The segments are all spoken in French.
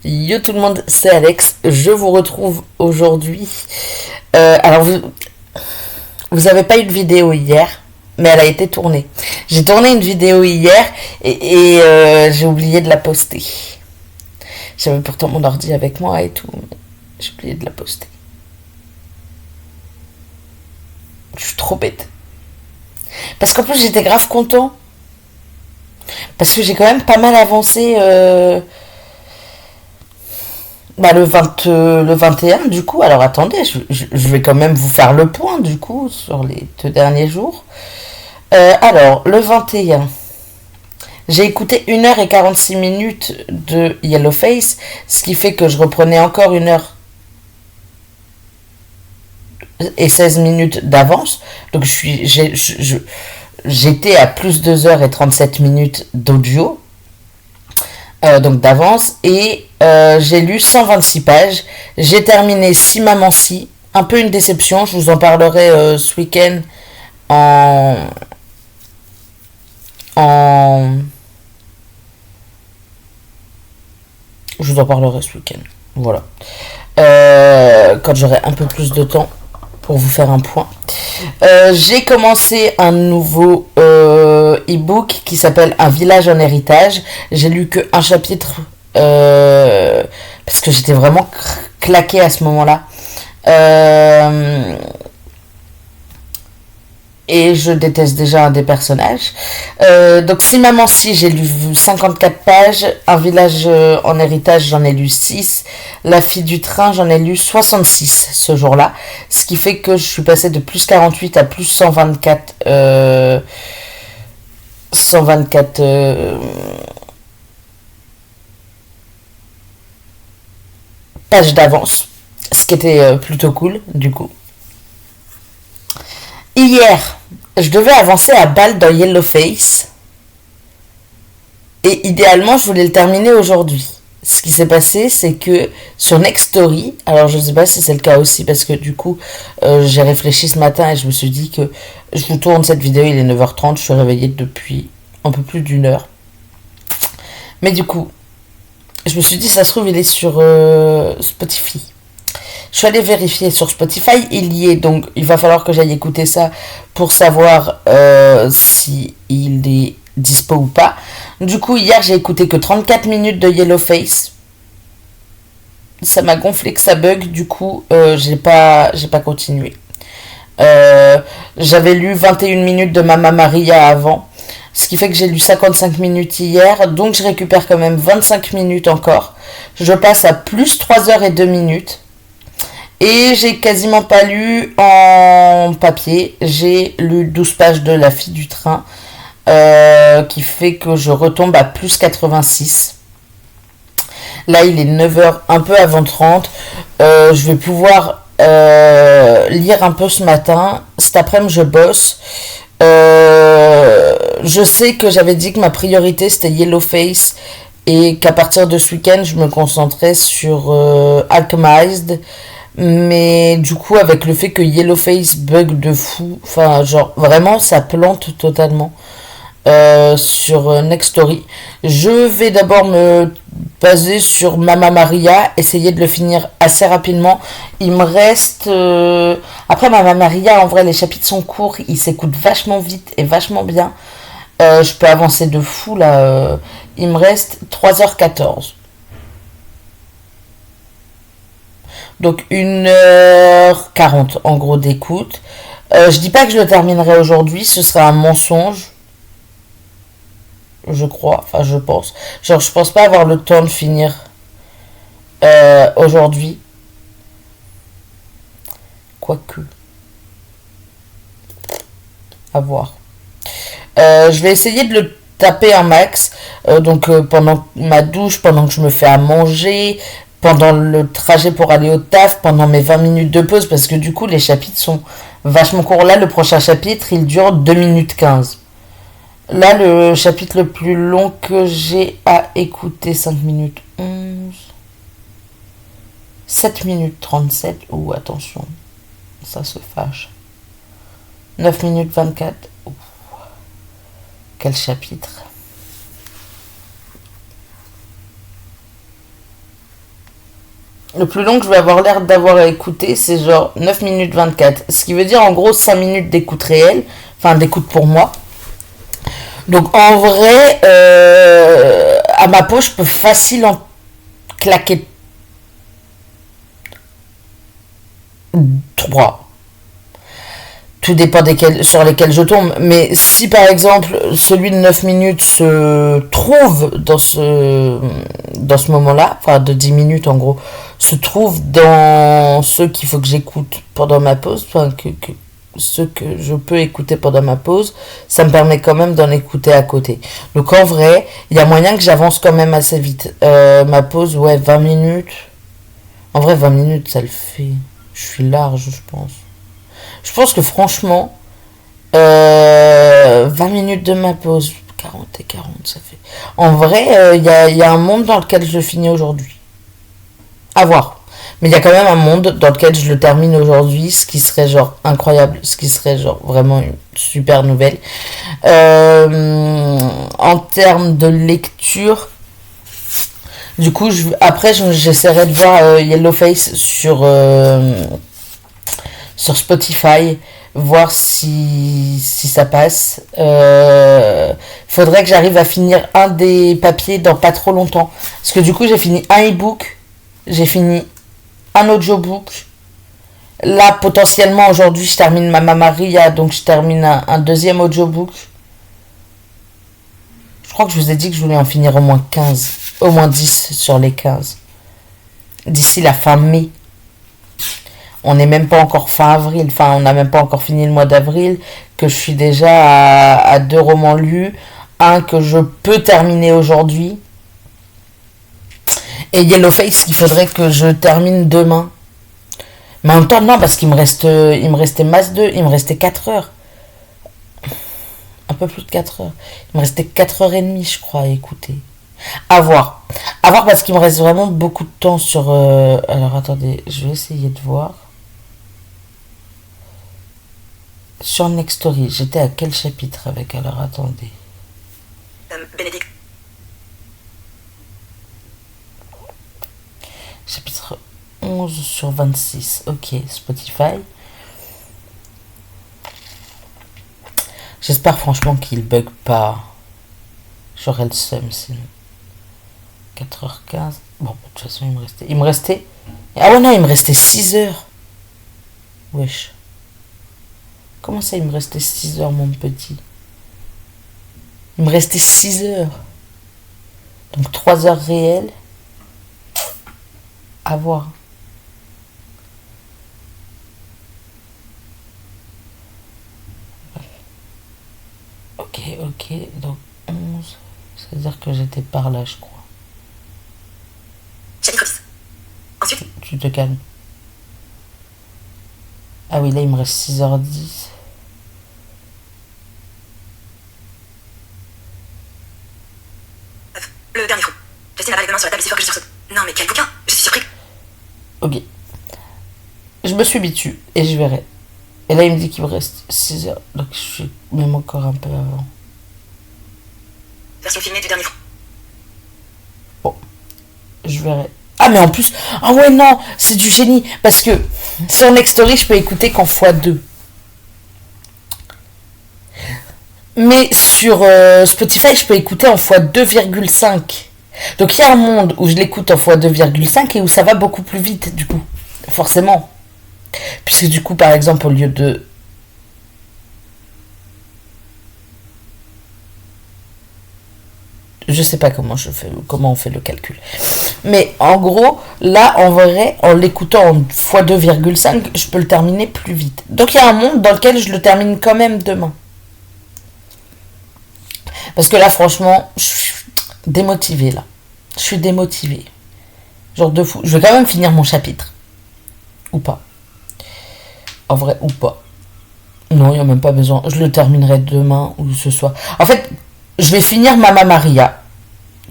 Yo tout le monde, c'est Alex. Je vous retrouve aujourd'hui. Alors vous avez pas eu de vidéo hier, mais elle a été tournée. J'ai tourné une vidéo hier et j'ai oublié de la poster. J'avais pourtant mon ordi avec moi et tout, mais j'ai oublié de la poster. Je suis trop bête. Parce qu'en plus j'étais grave content. Parce que j'ai quand même pas mal avancé le 21 du coup. Alors attendez, je vais quand même vous faire le point du coup sur les 2 derniers jours. Alors le 21, j'ai écouté 1h46 de Yellowface, ce qui fait que je reprenais encore 1h16 d'avance. Donc j'étais à plus 2h37 d'audio, donc d'avance, et j'ai lu 126 pages. J'ai terminé Si Maman Si, un peu une déception, je vous en parlerai ce week-end en, en... Je vous en parlerai ce week-end, voilà. Quand j'aurai un peu plus de temps pour vous faire un point. J'ai commencé un nouveau e-book qui s'appelle Un village en héritage. J'ai lu que un chapitre parce que j'étais vraiment claquée à ce moment-là. Et je déteste déjà un des personnages. Donc Si Maman Si, j'ai lu 54 pages. Un village en héritage, j'en ai lu 6. La fille du train, j'en ai lu 66 ce jour-là. Ce qui fait que je suis passée de plus 48 à plus 124. 124 pages d'avance. Ce qui était plutôt cool, du coup. Hier, je devais avancer à balle dans Yellowface. Et idéalement, je voulais le terminer aujourd'hui. Ce qui s'est passé, c'est que sur Next Story, alors je ne sais pas si c'est le cas aussi, parce que du coup, j'ai réfléchi ce matin et je me suis dit que je vous tourne cette vidéo, il est 9h30, je suis réveillée depuis un peu plus d'une heure. Mais du coup, je me suis dit, ça se trouve, il est sur Spotify. Je suis allée vérifier sur Spotify, il y est, donc il va falloir que j'aille écouter ça pour savoir si il est dispo ou pas. Du coup, hier, j'ai écouté que 34 minutes de Yellowface. Ça m'a gonflé que ça bug, du coup, j'ai pas continué. J'avais lu 21 minutes de Mama Maria avant, ce qui fait que j'ai lu 55 minutes hier, donc je récupère quand même 25 minutes encore. Je passe à plus 3h02. Et j'ai quasiment pas lu en papier. J'ai lu 12 pages de La fille du train, qui fait que je retombe à plus 86. Là, il est 9h, un peu avant 30. Je vais pouvoir lire un peu ce matin. Cet après-midi, je bosse. Je sais que j'avais dit que ma priorité, c'était Yellowface. Et qu'à partir de ce week-end, je me concentrais sur Alchemized. Mais du coup, avec le fait que Yellowface bug de fou, enfin, genre, vraiment, ça plante totalement sur Next Story. Je vais d'abord me baser sur Mama Maria, essayer de le finir assez rapidement. Il me reste... Après, Mama Maria, en vrai, les chapitres sont courts, ils s'écoutent vachement vite et vachement bien. Je peux avancer de fou, là. Il me reste 3h14. Donc 1h40 en gros d'écoute. Je dis pas que je le terminerai aujourd'hui, ce sera un mensonge. Je crois, enfin je pense. Genre je pense pas avoir le temps de finir aujourd'hui. Quoique. À voir. Je vais essayer de le taper un max. Donc pendant ma douche, pendant que je me fais à manger, pendant le trajet pour aller au taf, pendant mes 20 minutes de pause, parce que du coup les chapitres sont vachement courts. Là, le prochain chapitre, il dure 2 minutes 15. Là, le chapitre le plus long que j'ai à écouter, 5 minutes 11, 7 minutes 37. Ouh, attention, ça se fâche. 9 minutes 24. Ouh, quel chapitre. Le plus long que je vais avoir l'air d'avoir à écouter, c'est genre 9 minutes 24. Ce qui veut dire en gros 5 minutes d'écoute réelle, enfin d'écoute pour moi. Donc en vrai, à ma peau, je peux facile en claquer 3. Tout dépend desquels, sur lesquels je tombe. Mais si par exemple celui de 9 minutes se trouve dans ce moment-là, enfin de 10 minutes en gros, se trouve dans ceux qu'il faut que j'écoute pendant ma pause, enfin ceux que je peux écouter pendant ma pause, ça me permet quand même d'en écouter à côté. Donc en vrai, il y a moyen que j'avance quand même assez vite. Ma pause, ouais, 20 minutes. En vrai, 20 minutes, ça le fait. Je suis large, je pense. Je pense que franchement, 20 minutes de ma pause, 40 et 40, ça fait. En vrai, y a un monde dans lequel je finis aujourd'hui. À voir. Mais il y a quand même un monde dans lequel je le termine aujourd'hui, ce qui serait genre incroyable, ce qui serait genre vraiment une super nouvelle. En termes de lecture, du coup, après, j'essaierai de voir Yellowface sur Spotify, voir si ça passe. Faudrait que j'arrive à finir un des papiers dans pas trop longtemps. Parce que du coup, j'ai fini un e-book, j'ai fini un audiobook. Là, potentiellement, aujourd'hui, je termine Mama Maria, donc je termine un deuxième audiobook. Je crois que je vous ai dit que je voulais en finir au moins 15, au moins 10 sur les 15. D'ici la fin mai. On n'est même pas encore fin avril, enfin on n'a même pas encore fini le mois d'avril, que je suis déjà à 2 romans lus, un que je peux terminer aujourd'hui, et Yellowface qu'il faudrait que je termine demain. Mais en même temps non, parce qu'il me restait masse 2, il me restait 4 heures. Un peu plus de 4 heures. Il me restait 4h30 je crois à écouter. À voir. À voir parce qu'il me reste vraiment beaucoup de temps sur... Alors attendez, je vais essayer de voir. Sur Nextory, j'étais à quel chapitre avec? Alors attendez. Bénédicte. Chapitre 11 sur 26. Ok, Spotify. J'espère franchement qu'il bug pas. J'aurais le seum sinon. 4h15. Bon, de toute façon, il me restait. Ah ouais, non, il me restait 6 heures. Wesh. Comment ça, il me restait 6 heures, mon petit? Il me restait 6 heures. Donc 3 heures réelles. À voir. Ok, ok. Donc 11. C'est-à-dire que j'étais par là, je crois. Chapitre 10. Ensuite, Tu te calmes. Ah oui, là, il me reste 6h10. le dernier trou. Justine avale les deux mains sur la table si fort que je sursaute. Non mais quel bouquin! Je suis surpris. Ok. Je me suis mis dessus et je verrai. Et là, il me dit qu'il me reste 6 heures. Donc, je suis même encore un peu avant. Version filmée du dernier trou. Bon. Je verrai. Ah, mais en plus... Ah ouais, non, c'est du génie. Parce que sur Nextory, je peux écouter qu'en x2. Mais sur Spotify, je peux écouter en x2,5. Donc il y a un monde où je l'écoute en x2,5 et où ça va beaucoup plus vite, du coup. Forcément. Puisque du coup, par exemple, au lieu de... Je sais pas comment on fait le calcul. Mais en gros, là, en vrai, en l'écoutant en x2,5, je peux le terminer plus vite. Donc il y a un monde dans lequel je le termine quand même demain. Parce que là, franchement, je suis démotivée, là. Je suis démotivée. Genre de fou. Je vais quand même finir mon chapitre. Ou pas. En vrai, ou pas. Non, il n'y a même pas besoin. Je le terminerai demain ou ce soir. En fait, je vais finir Mama Maria.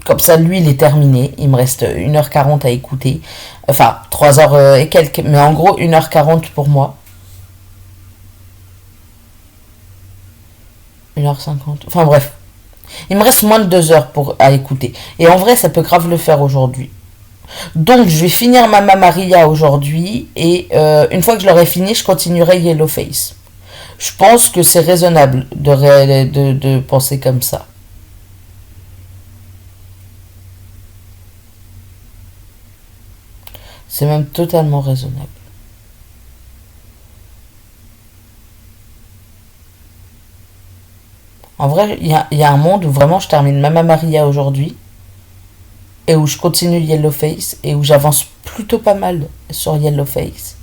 Comme ça, lui, il est terminé. Il me reste 1h40 à écouter. Enfin, 3h et quelques. Mais en gros, 1h40 pour moi. 1h50. Enfin, bref. Il me reste moins de 2 heures à écouter. Et en vrai, ça peut grave le faire aujourd'hui. Donc, je vais finir Mamma Maria aujourd'hui et une fois que je l'aurai fini, je continuerai Yellowface. Je pense que c'est raisonnable de penser comme ça. C'est même totalement raisonnable. En vrai, il y a un monde où vraiment je termine Mamma Maria aujourd'hui et où je continue Yellowface et où j'avance plutôt pas mal sur Yellowface.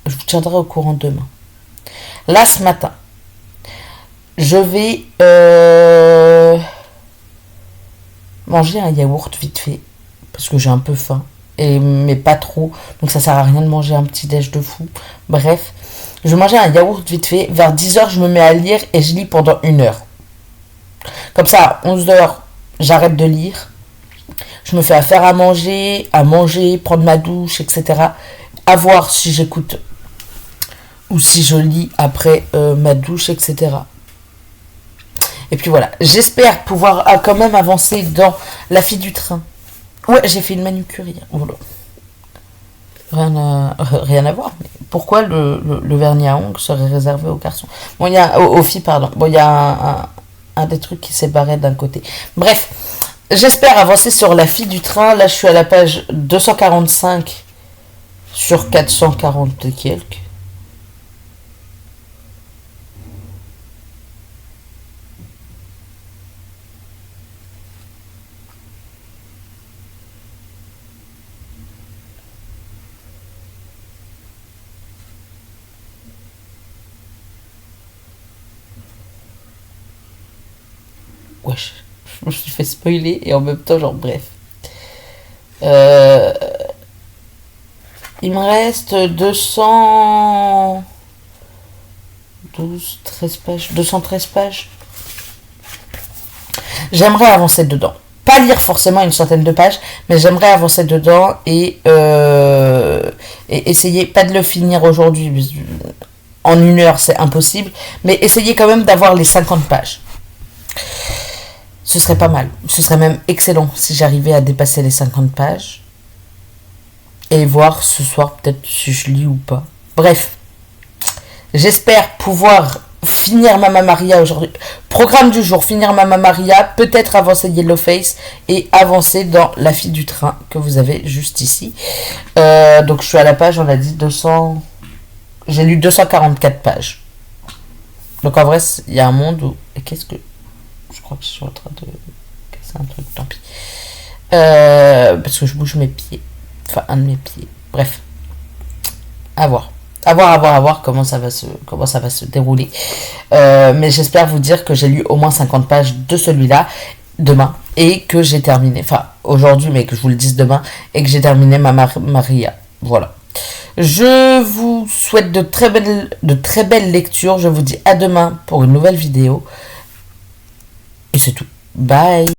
Je vous tiendrai au courant demain. Là, ce matin, je vais manger un yaourt vite fait parce que j'ai un peu faim mais pas trop, donc ça sert à rien de manger un petit déj de fou. Bref, je vais manger un yaourt vite fait. Vers 10h, je me mets à lire et je lis pendant 1 heure. Comme ça, à 11h, j'arrête de lire. Je me fais à faire à manger, prendre ma douche, etc. À voir si j'écoute ou si je lis après ma douche, etc. Et puis voilà, j'espère pouvoir quand même avancer dans La fille du train. Ouais, j'ai fait une manucure hier. Oh là. Rien à voir. Mais pourquoi le vernis à ongles serait réservé aux garçons? Bon, il y a aux filles, pardon. Bon, il y a un des trucs qui s'est barré d'un côté. Bref, j'espère avancer sur La fille du train. Là, je suis à la page 245 sur 440 et quelques. Wesh, je me suis fait spoiler et en même temps, genre, bref. Euh, il me reste 13 pages. 213 pages. J'aimerais avancer dedans. Pas lire forcément une centaine de pages, mais j'aimerais avancer dedans et essayer, pas de le finir aujourd'hui. En 1 heure, c'est impossible, mais essayer quand même d'avoir les 50 pages. Ce serait pas mal. Ce serait même excellent si j'arrivais à dépasser les 50 pages. Et voir ce soir peut-être si je lis ou pas. Bref. J'espère pouvoir finir Mamma Maria aujourd'hui. Programme du jour, finir Mamma Maria, peut-être avancer Yellowface et avancer dans La fille du train que vous avez juste ici. Donc je suis à la page, on a dit 200... J'ai lu 244 pages. Donc en vrai, il y a un monde où... Et qu'est-ce que... Je crois que je suis en train de casser un truc, tant pis. Parce que je bouge mes pieds. Enfin, un de mes pieds. Bref. À voir. À voir comment ça va se dérouler. Mais j'espère vous dire que j'ai lu au moins 50 pages de celui-là demain. Et que j'ai terminé. Enfin, aujourd'hui, mais que je vous le dise demain. Et que j'ai terminé Maria. Voilà. Je vous souhaite de très belles lectures. Je vous dis à demain pour une nouvelle vidéo. Et c'est tout. Bye.